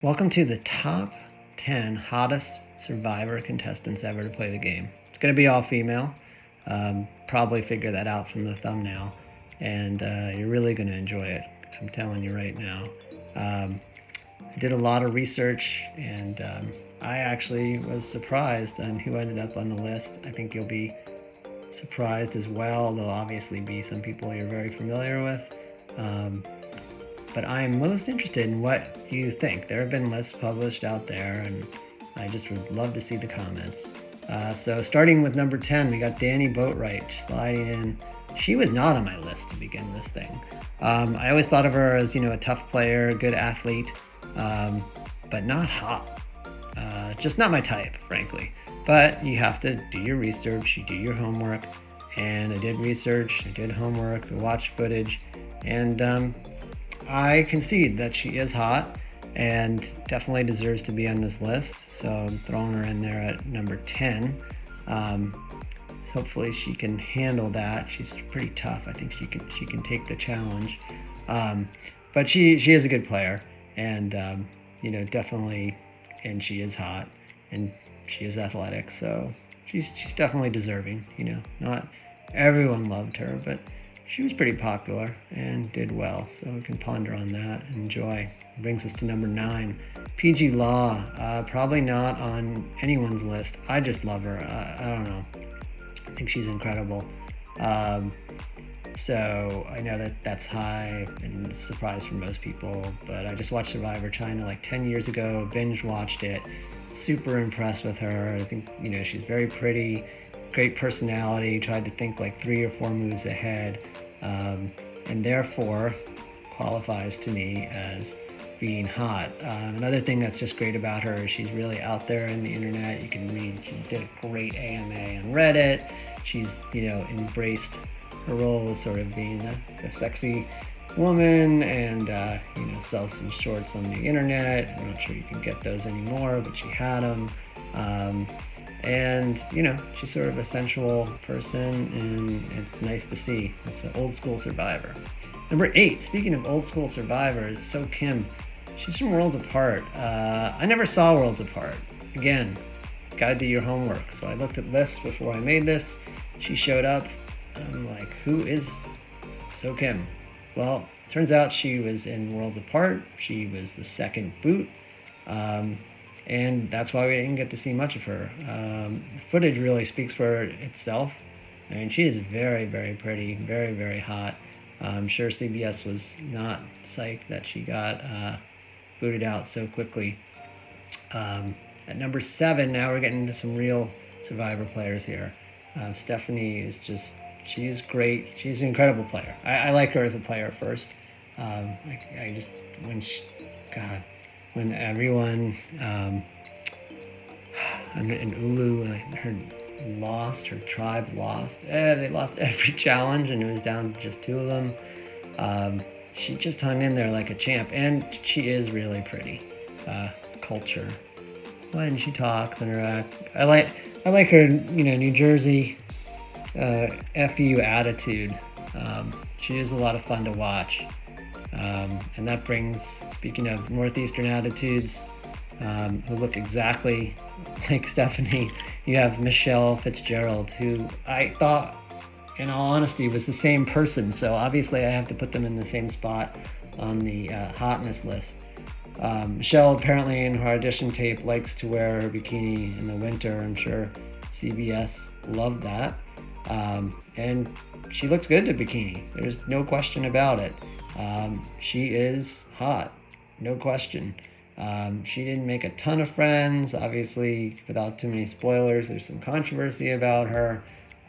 Welcome to the top 10 hottest Survivor contestants ever to play the game. It's going to be all female. Probably figure that out from the thumbnail. And you're really going to enjoy it. I'm telling you right now. I did a lot of research and I actually was surprised on who ended up on the list. I think you'll be surprised as well. There'll obviously be some people you're very familiar with. But I am most interested in what you think. There have been lists published out there, and I just would love to see the comments. So starting with number 10, we got Danny Boatwright sliding in. She was not on my list to begin this thing. I always thought of her as, a tough player, a good athlete, but not hot. Just not my type, frankly. But you have to do your research, you do your homework, and I did research, I did homework, I watched footage, and I concede that she is hot and definitely deserves to be on this list. So I'm throwing her in there at number 10. Hopefully she can handle that. She's pretty tough. I think she can take the challenge. But she is a good player, and definitely, and she is hot and she is athletic. So she's definitely deserving. Not everyone loved her, but she was pretty popular and did well, so we can ponder on that and enjoy. Brings us to number 9, PG Law. Probably not on anyone's list. I just love her. I don't know. I think she's incredible. So I know that's high and a surprise for most people, but I just watched Survivor China like 10 years ago, binge watched it. Super impressed with her. I think, she's very pretty, great personality, tried to think like 3 or 4 moves ahead, and therefore qualifies to me as being hot. Another thing that's just great about her is she's really out there in the internet. You can read, she did a great AMA on Reddit. She's, embraced her role as sort of being a sexy woman and, sells some shorts on the internet. I'm not sure you can get those anymore, but she had them. And, she's sort of a sensual person, and it's nice to see. It's an old school Survivor. Number 8, speaking of old school Survivors, So Kim. She's from Worlds Apart. I never saw Worlds Apart. Again, gotta do your homework. So I looked at lists before I made this. She showed up. I'm like, who is So Kim? Well, turns out she was in Worlds Apart. She was the second boot. And that's why we didn't get to see much of her. The footage really speaks for itself. I mean, she is very, very pretty, very, very hot. I'm sure CBS was not psyched that she got booted out so quickly. At number 7, now we're getting into some real Survivor players here. Stephanie is she's great. She's an incredible player. I like her as a player first. When everyone in Ulu, her tribe lost. They lost every challenge, and it was down to just 2 of them. She just hung in there like a champ, and she is really pretty. Culture when she talks and her act. I like her, New Jersey FU attitude. She is a lot of fun to watch. And that brings, speaking of Northeastern attitudes, who look exactly like Stephanie, you have Michele Fitzgerald, who I thought, in all honesty, was the same person. So obviously I have to put them in the same spot on the hotness list. Michele apparently in her audition tape likes to wear her bikini in the winter. I'm sure CBS loved that. And she looks good to bikini. There's no question about it. She is hot, no question. She didn't make a ton of friends. Obviously, without too many spoilers, there's some controversy about her.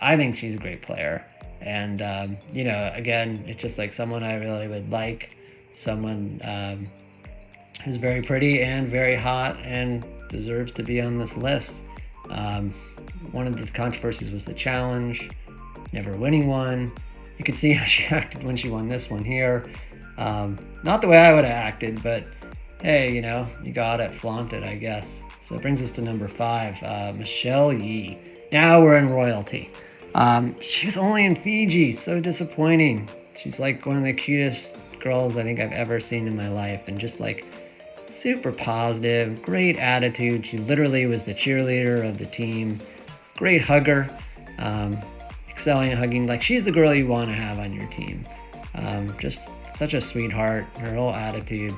I think she's a great player. And, again, it's just like someone I really would like. Someone who's very pretty and very hot and deserves to be on this list. One of the controversies was the challenge, never winning one. You could see how she acted when she won this one here. Not the way I would have acted, but hey, you got it, flaunt it, I guess. So it brings us to number 5, Michelle Yee. Now we're in royalty. She was only in Fiji, so disappointing. She's like one of the cutest girls I think I've ever seen in my life, and just like super positive, great attitude. She literally was the cheerleader of the team, great hugger, excelling at hugging. Like, she's the girl you want to have on your team. Just such a sweetheart, her whole attitude,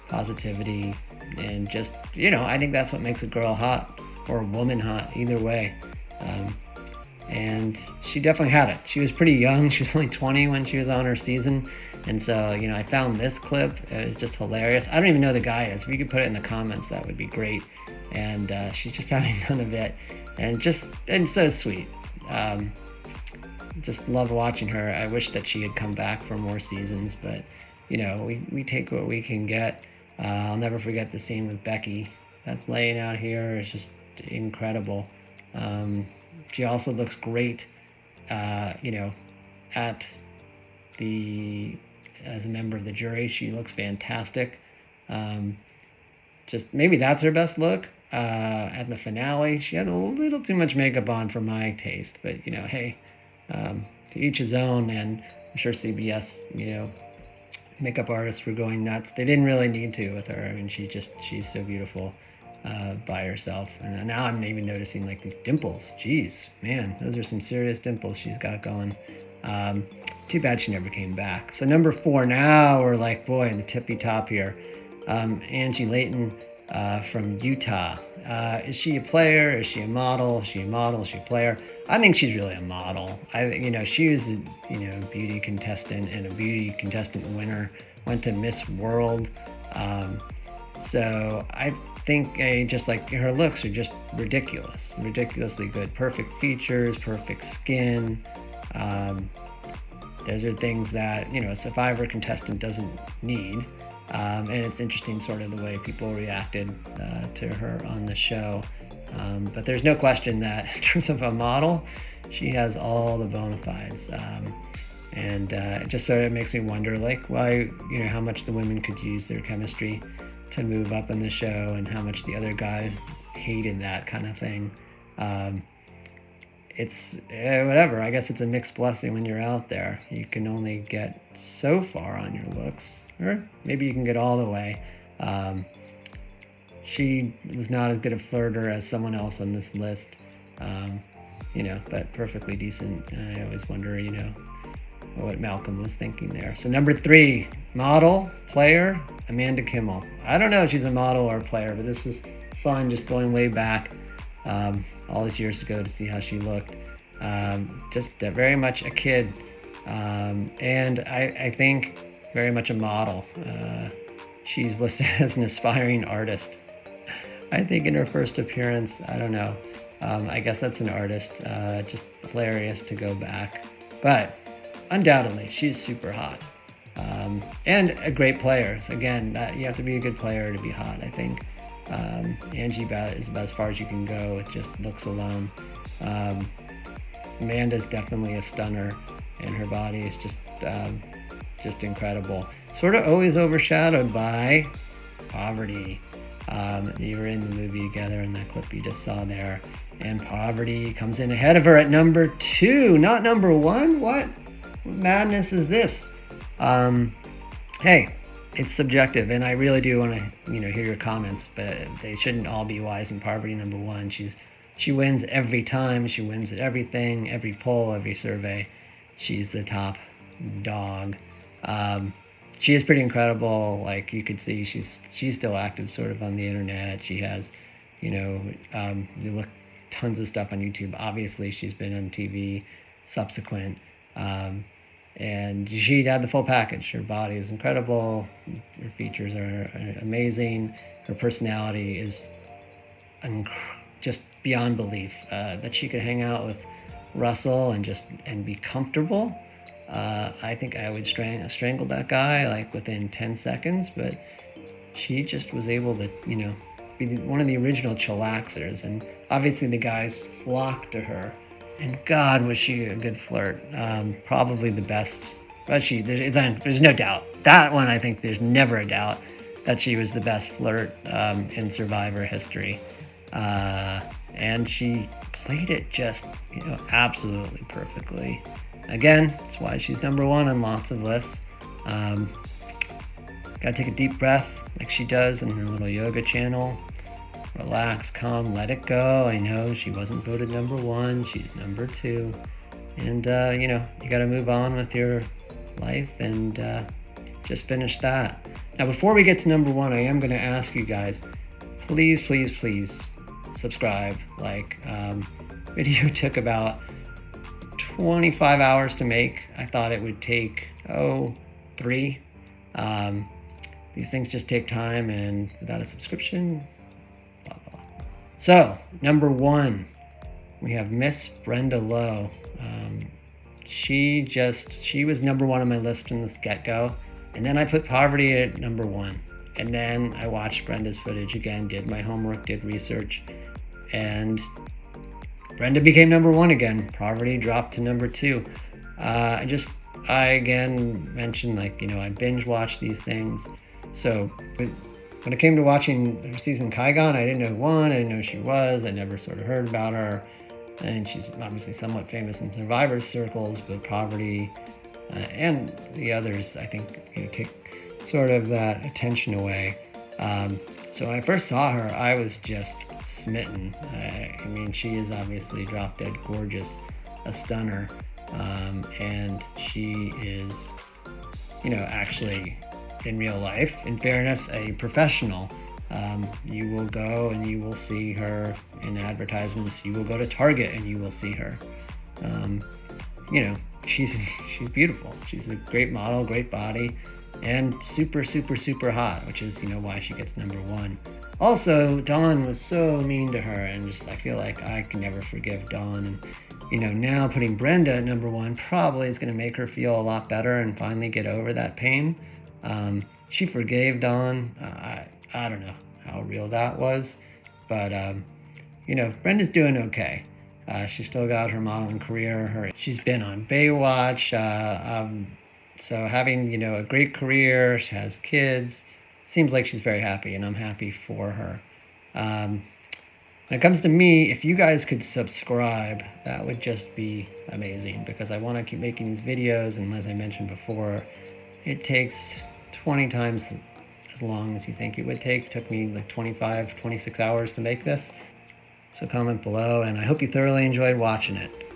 positivity, and just, I think that's what makes a girl hot, or a woman hot, either way. And she definitely had it. She was pretty young. She was only 20 when she was on her season. And so, I found this clip. It was just hilarious. I don't even know who the guy is. If you could put it in the comments, that would be great. And she's just having none of it. And so sweet. Just love watching her. I wish that she had come back for more seasons, but we take what we can get. I'll never forget the scene with Becky that's laying out here. It's just incredible. She also looks great, as a member of the jury. She looks fantastic. Just maybe that's her best look. At the finale, she had a little too much makeup on for my taste, but hey, to each his own. And I'm sure CBS, makeup artists were going nuts. They didn't really need to with her. I mean, she's so beautiful by herself. And now I'm even noticing like these dimples. Jeez, man, those are some serious dimples she's got going. Too bad she never came back. So number 4, now we're like, boy, in the tippy top here. Angie Layton from Utah. Is she a player? Is she a model? Is she a model? Is she a player? I think she's really a model. She was a beauty contestant and a beauty contestant winner. Went to Miss World. So I think just like her looks are just ridiculously good. Perfect features, perfect skin. Those are things that a Survivor contestant doesn't need. And it's interesting sort of the way people reacted to her on the show. But there's no question that in terms of a model, she has all the bona fides. And it just sort of makes me wonder, like, why, how much the women could use their chemistry to move up in the show, and how much the other guys hated that kind of thing. It's whatever. I guess it's a mixed blessing when you're out there. You can only get so far on your looks, or maybe you can get all the way. She was not as good a flirter as someone else on this list, but perfectly decent. I always wonder, what Malcolm was thinking there. So number 3, model, player, Amanda Kimmel. I don't know if she's a model or a player, but this is fun, just going way back all these years ago to see how she looked. Just very much a kid, and I think very much a model. She's listed as an aspiring artist. I think in her first appearance, I don't know. I guess that's an artist. Just hilarious to go back. But undoubtedly, she's super hot. And a great player. So again, you have to be a good player to be hot, I think. Angie is about as far as you can go with just looks alone. Amanda's definitely a stunner, and her body is just incredible. Sort of always overshadowed by Parvati. You were in the movie together in that clip you just saw there. And Parvati comes in ahead of her at number 2, not number 1. What madness is this? Hey, it's subjective, and I really do want to, hear your comments, but they shouldn't all be wise. And Parvati number 1. She wins every time. She wins at everything, every poll, every survey. She's the top dog. She is pretty incredible. Like, you could see she's still active sort of on the internet. She has, you look tons of stuff on YouTube. Obviously, she's been on TV subsequent. And she had the full package. Her body is incredible. Her features are amazing. Her personality is just beyond belief. That she could hang out with Russell and be comfortable. I think I would strangle that guy like within 10 seconds, but she just was able to, be one of the original chillaxers. And obviously the guys flocked to her. And God, was she a good flirt. Probably the best. But there's no doubt. That one, I think there's never a doubt that she was the best flirt in Survivor history. And she played it just, absolutely perfectly. Again, that's why she's number 1 on lots of lists. Gotta take a deep breath. like she does in her little yoga channel. Relax, calm, let it go. I know she wasn't voted number 1. She's number 2. And, you know, you got to move on with your life and just finish that. Now, before we get to number 1, I am going to ask you guys, please, please, please subscribe. Like, video took about 25 hours to make. I thought it would take, 3. These things just take time, and without a subscription, blah, blah. So, number 1, we have Miss Brenda Lowe. She was number 1 on my list from the get-go. And then I put Parvati at number 1. And then I watched Brenda's footage again, did my homework, did research. And Brenda became number 1 again. Parvati dropped to number 2. I again mentioned, like, you know, I binge watch these things. So when it came to watching her season Kigon, I didn't know who won. I didn't know who she was. I never sort of heard about her. And she's obviously somewhat famous in survivors circles, but Parvati and the others, I think, you know, take sort of that attention away. So when I first saw her, I was just smitten. I mean, she is obviously drop dead gorgeous, a stunner, and she is, you know, actually in real life, in fairness, a professional. You will go and you will see her in advertisements. You will go to Target and you will see her. You know, she's beautiful. She's a great model, great body, and super, super, super hot, which is, you know, why she gets number 1. Also, Dawn was so mean to her, and just I feel like I can never forgive Dawn. And, you know, now putting Brenda at number 1 probably is going to make her feel a lot better and finally get over that pain. She forgave Dawn. I don't know how real that was, but, you know, Brenda's doing okay. She's still got her modeling career. She's been on Baywatch. So having, you know, a great career, she has kids, seems like she's very happy, and I'm happy for her. When it comes to me, if you guys could subscribe, that would just be amazing, because I want to keep making these videos, and as I mentioned before, it takes 20 times as long as you think it would take. It took me like 25, 26 hours to make this. So comment below, and I hope you thoroughly enjoyed watching it.